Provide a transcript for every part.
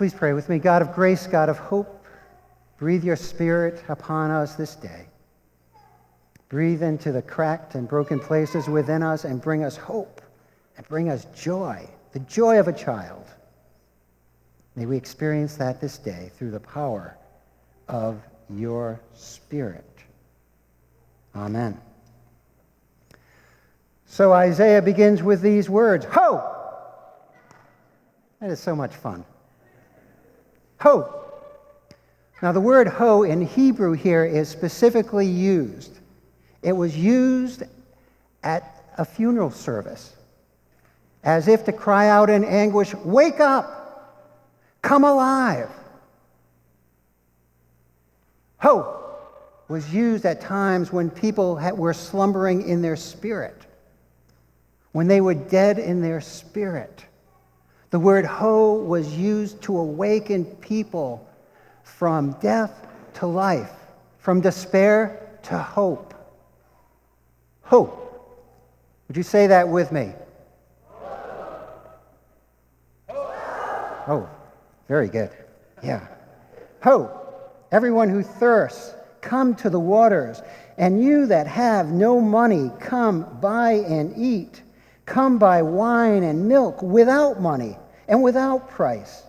Please pray with me. God of grace, God of hope, breathe your Spirit upon us this day. Breathe into the cracked and broken places within us and bring us hope and bring us joy, the joy of a child. May we experience that this day through the power of your Spirit. Amen. So Isaiah begins with these words, Ho! That is so much fun. Ho! Now the word ho in Hebrew here is specifically used. It was used at a funeral service, as if to cry out in anguish, wake up, come alive. Ho was used at times when people were slumbering in their spirit, when they were dead in their spirit. The word ho was used to awaken people from death to life, from despair to hope. Hope. Would you say that with me? Oh, very good. Yeah. Hope. Everyone who thirsts, come to the waters. And you that have no money, come buy and eat. Come buy wine and milk without money and without price.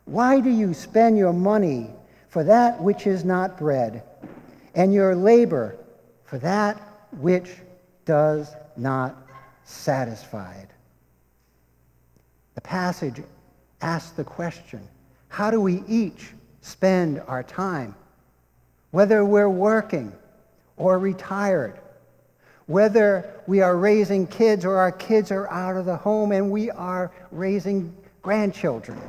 Why do you spend your money for that which is not bread, and your labor for that which does not satisfy? The passage asks the question, how do we each spend our time? Whether we're working or retired, whether we are raising kids or our kids are out of the home and we are raising grandchildren.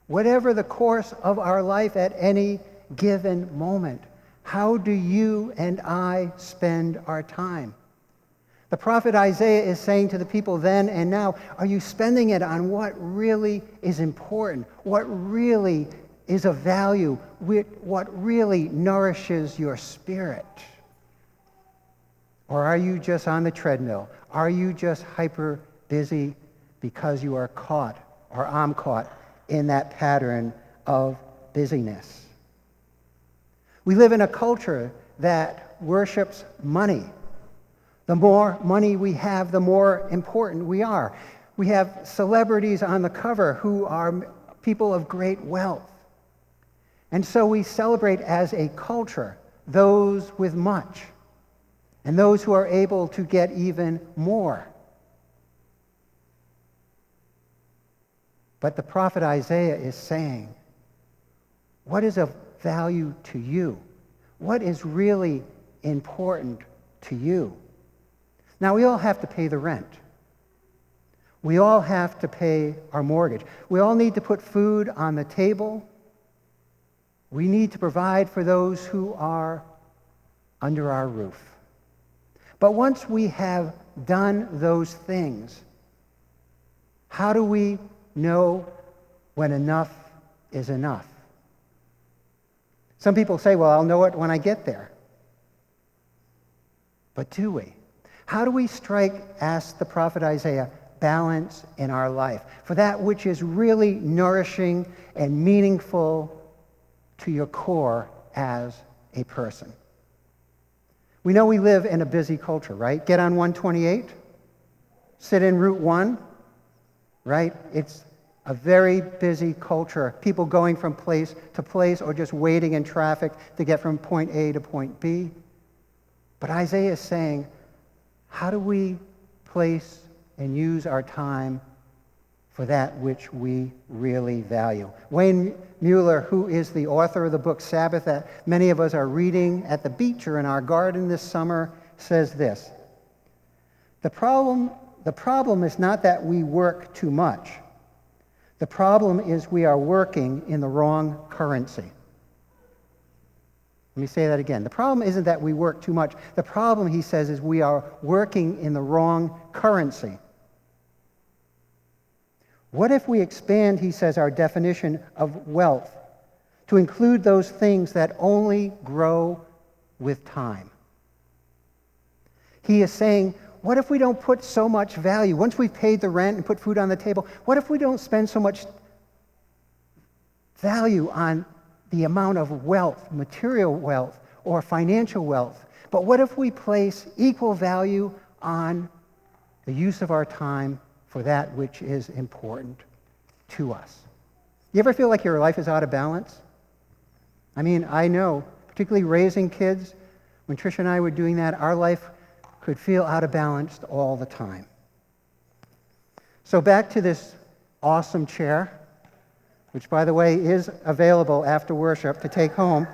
Whatever the course of our life at any given moment, how do you and I spend our time? The prophet Isaiah is saying to the people then and now, are you spending it on what really is important, what really is of value, what really nourishes your spirit? Or are you just on the treadmill? Are you just hyper busy because you are caught, or I'm caught, in that pattern of busyness? We live in a culture that worships money. The more money we have, the more important we are. We have celebrities on the cover who are people of great wealth. And so we celebrate as a culture those with much and those who are able to get even more. But the prophet Isaiah is saying, what is of value to you? What is really important to you? Now, we all have to pay the rent. We all have to pay our mortgage. We all need to put food on the table. We need to provide for those who are under our roof. But once we have done those things, how do we know when enough is enough? Some people say, well, I'll know it when I get there. But do we? How do we strike, asked the prophet Isaiah, balance in our life for that which is really nourishing and meaningful to your core as a person? We know we live in a busy culture, right? Get on 128, sit in Route 1, right? It's a very busy culture. People going from place to place or just waiting in traffic to get from point A to point B. But Isaiah is saying, how do we place and use our time for that which we really value? Wayne Mueller, who is the author of the book Sabbath that many of us are reading at the beach or in our garden this summer, says this: the problem is not that we work too much. The problem is we are working in the wrong currency. Let me say that again. The problem isn't that we work too much. The problem, he says, is we are working in the wrong currency. What if we expand, he says, our definition of wealth to include those things that only grow with time? He is saying, what if we don't put so much value, once we've paid the rent and put food on the table, what if we don't spend so much value on the amount of wealth, material wealth, or financial wealth. But what if we place equal value on the use of our time for that which is important to us? You ever feel like your life is out of balance? I mean, I know, particularly raising kids, when Trish and I were doing that, our life could feel out of balance all the time. So back to this awesome chair, which, by the way, is available after worship to take home.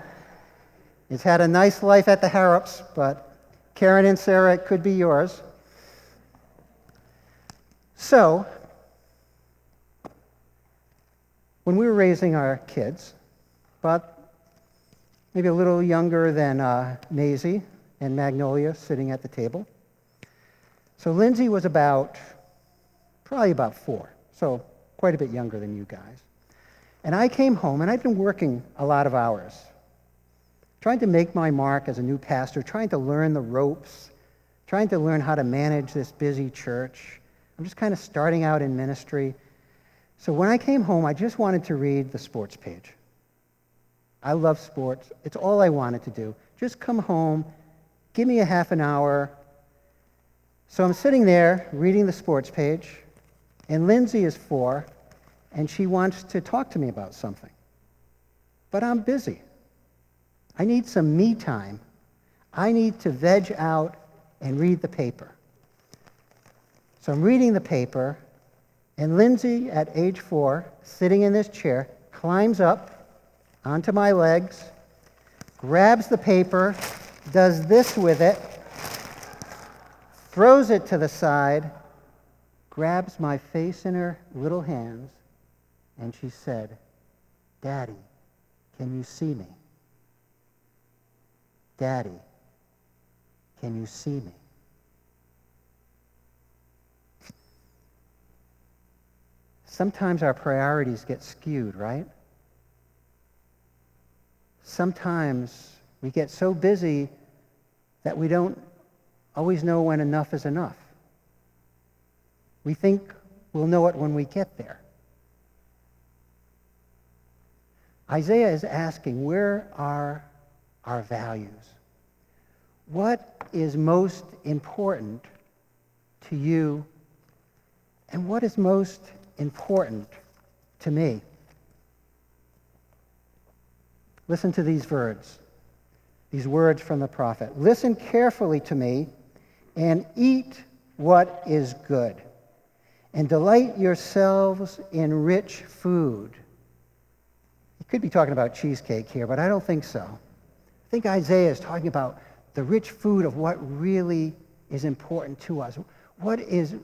It's had a nice life at the Harrops, but Karen and Sarah, it could be yours. So, when we were raising our kids, but maybe a little younger than Maisie and Magnolia sitting at the table. So Lindsay was probably about 4, so quite a bit younger than you guys. And I came home, and I'd been working a lot of hours, trying to make my mark as a new pastor, trying to learn the ropes, trying to learn how to manage this busy church. I'm just kind of starting out in ministry. So when I came home, I just wanted to read the sports page. I love sports. It's all I wanted to do. Just come home, give me a half an hour. So I'm sitting there reading the sports page, and Lindsay is 4, and she wants to talk to me about something. But I'm busy. I need some me time. I need to veg out and read the paper. So I'm reading the paper, and Lindsay, at age 4, sitting in this chair, climbs up onto my legs, grabs the paper, does this with it, throws it to the side, grabs my face in her little hands, and she said, "Daddy, can you see me? Daddy, can you see me?" Sometimes our priorities get skewed, right? Sometimes we get so busy that we don't always know when enough is enough. We think we'll know it when we get there. Isaiah is asking, where are our values? What is most important to you, and what is most important to me? Listen to these words from the prophet. "Listen carefully to me and eat what is good, and delight yourselves in rich food." He could be talking about cheesecake here, but I don't think so. I think Isaiah is talking about the rich food of what really is important to us. What is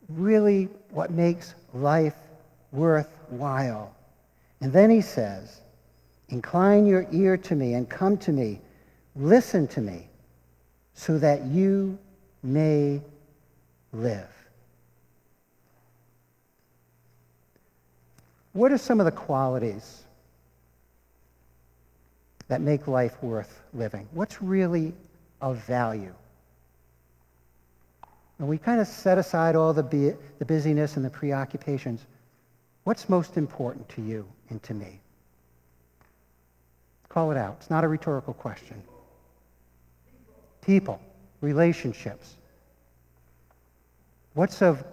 really what makes life worthwhile. And then he says, "Incline your ear to me and come to me. Listen to me so that you may live." What are some of the qualities that make life worth living? What's really of value? And we kind of set aside all the busyness and the preoccupations. What's most important to you and to me? Call it out. It's not a rhetorical question. People, relationships. What's a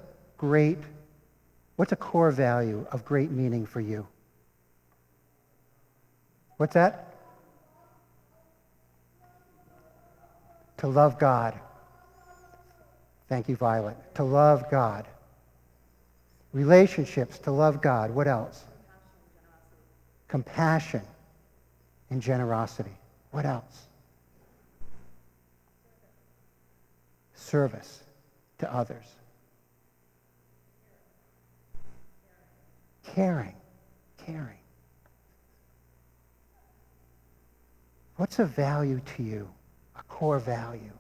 core value of great meaning for you? What's that? To love God. Thank you, Violet. To love God. Relationships, to love God. What else? Compassion and generosity. What else? Service to others. Caring. What's a value to you? A core value?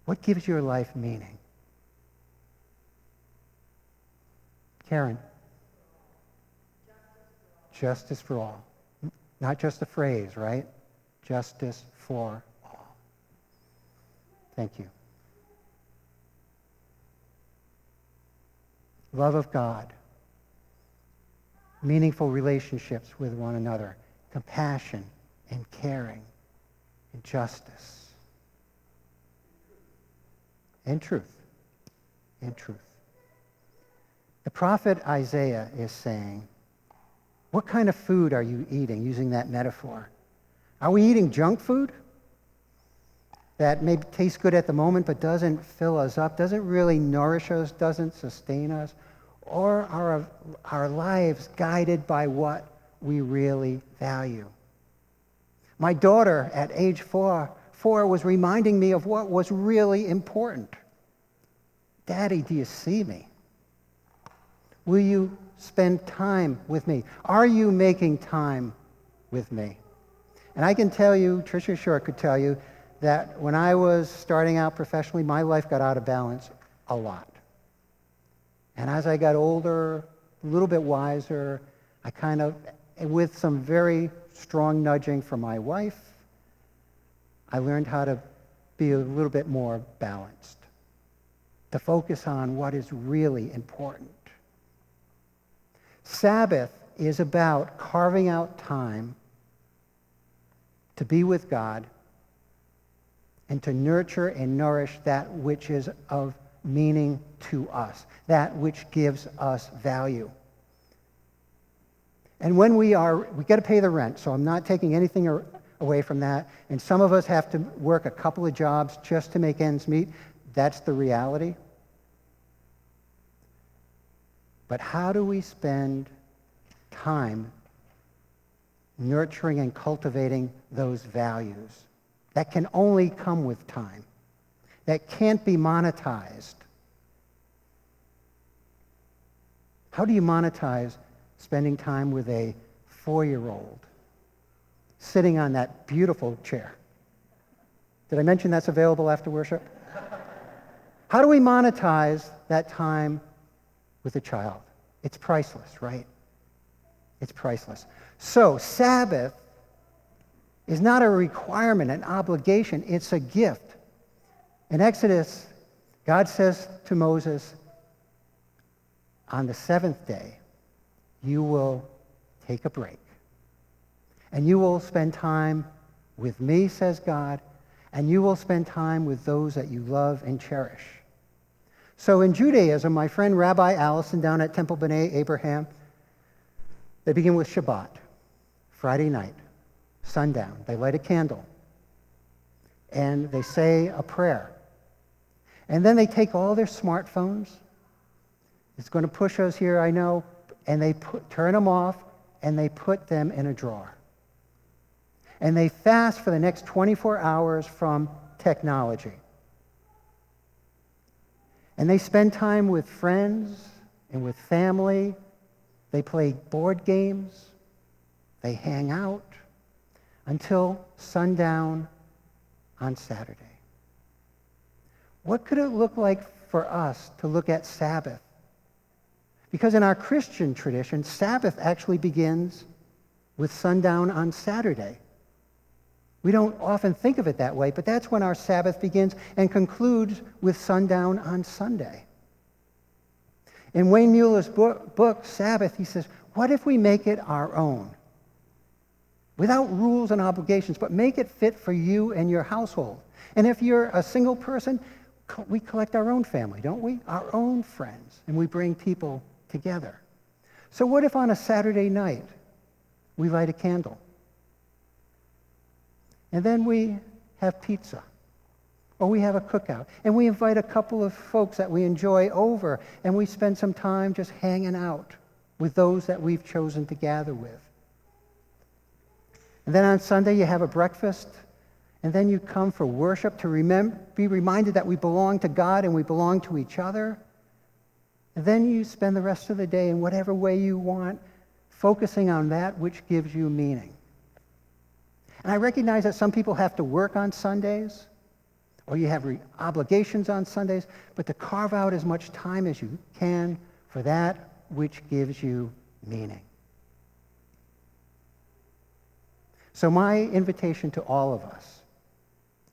What gives your life meaning? Karen? Justice for all. Not just a phrase, right? Justice for all. Thank you. Love of God. meaningful relationships with one another, compassion and caring and justice and truth. And truth. The prophet Isaiah is saying, what kind of food are you eating, using that metaphor? Are we eating junk food that maybe tastes good at the moment but doesn't fill us up, doesn't really nourish us, doesn't sustain us? Or are our lives guided by what we really value? My daughter at age four was reminding me of what was really important. Daddy, do you see me? Will you spend time with me? Are you making time with me? And I can tell you, Tricia Short could tell you, that when I was starting out professionally, my life got out of balance a lot. And as I got older, a little bit wiser, I kind of, with some very strong nudging from my wife, I learned how to be a little bit more balanced, to focus on what is really important. Sabbath is about carving out time to be with God and to nurture and nourish that which is of meaning to us, that which gives us value. And when we got to pay the rent, so I'm not taking anything away from that. And some of us have to work a couple of jobs just to make ends meet. That's the reality. But how do we spend time nurturing and cultivating those values that can only come with time, that can't be monetized? How do you monetize spending time with a 4-year-old sitting on that beautiful chair? Did I mention that's available after worship? How do we monetize that time with a child? It's priceless, right? It's priceless. So Sabbath is not a requirement, an obligation. It's a gift. In Exodus, God says to Moses, on the 7th day, you will take a break. And you will spend time with me, says God, and you will spend time with those that you love and cherish. So in Judaism, my friend Rabbi Allison down at Temple B'nai Abraham, they begin with Shabbat, Friday night, sundown. They light a candle, and they say a prayer. And then they take all their smartphones. It's going to push us here, I know, and they turn them off, and they put them in a drawer. And they fast for the next 24 hours from technology. And they spend time with friends and with family. They play board games. They hang out until sundown on Saturday. What could it look like for us to look at Sabbath? Because in our Christian tradition, Sabbath actually begins with sundown on Saturday. We don't often think of it that way, but that's when our Sabbath begins and concludes with sundown on Sunday. In Wayne Mueller's book, Sabbath, he says, what if we make it our own? Without rules and obligations, but make it fit for you and your household. And if you're a single person, we collect our own family, don't we? Our own friends, and we bring people together. So what if on a Saturday night we light a candle? And then we have pizza, or we have a cookout, and we invite a couple of folks that we enjoy over, and we spend some time just hanging out with those that we've chosen to gather with. And then on Sunday you have a breakfast, and then you come for worship to be reminded that we belong to God and we belong to each other. And then you spend the rest of the day in whatever way you want, focusing on that which gives you meaning. And I recognize that some people have to work on Sundays, or you have obligations on Sundays, but to carve out as much time as you can for that which gives you meaning. So my invitation to all of us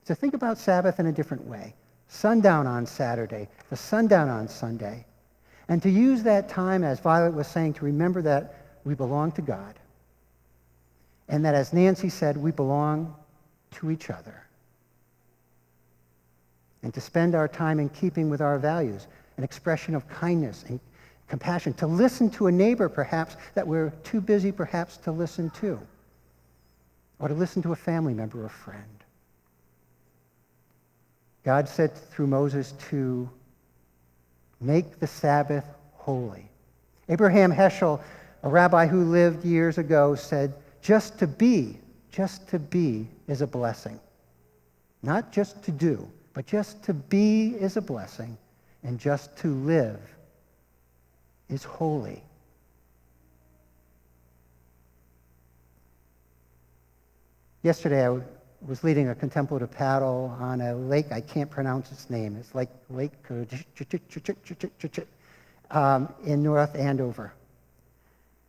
is to think about Sabbath in a different way. Sundown on Saturday, the sundown on Sunday, and to use that time, as Violet was saying, to remember that we belong to God. And that, as Nancy said, we belong to each other. And to spend our time in keeping with our values, an expression of kindness and compassion, to listen to a neighbor, perhaps, that we're too busy, perhaps, to listen to, or to listen to a family member or friend. God said through Moses to make the Sabbath holy. Abraham Heschel, a rabbi who lived years ago, said, just to be is a blessing. Not just to do, but just to be is a blessing, and just to live is holy. Yesterday, I was leading a contemplative paddle on a lake. I can't pronounce its name. It's like Lake in North Andover.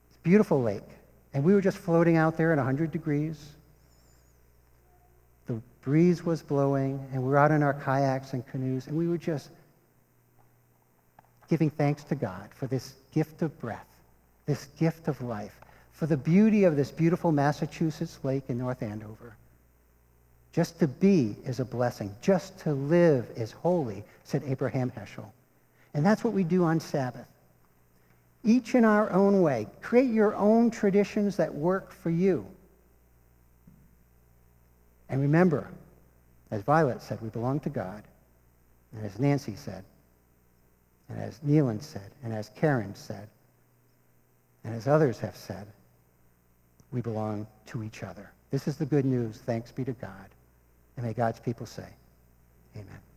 It's a beautiful lake. And we were just floating out there at 100 degrees. The breeze was blowing, and we were out in our kayaks and canoes, and we were just giving thanks to God for this gift of breath, this gift of life, for the beauty of this beautiful Massachusetts lake in North Andover. Just to be is a blessing. Just to live is holy, said Abraham Heschel. And that's what we do on Sabbath. Each in our own way. Create your own traditions that work for you. And remember, as Violet said, we belong to God. And as Nancy said, and as Neelan said, and as Karen said, and as others have said, we belong to each other. This is the good news. Thanks be to God. And may God's people say, amen.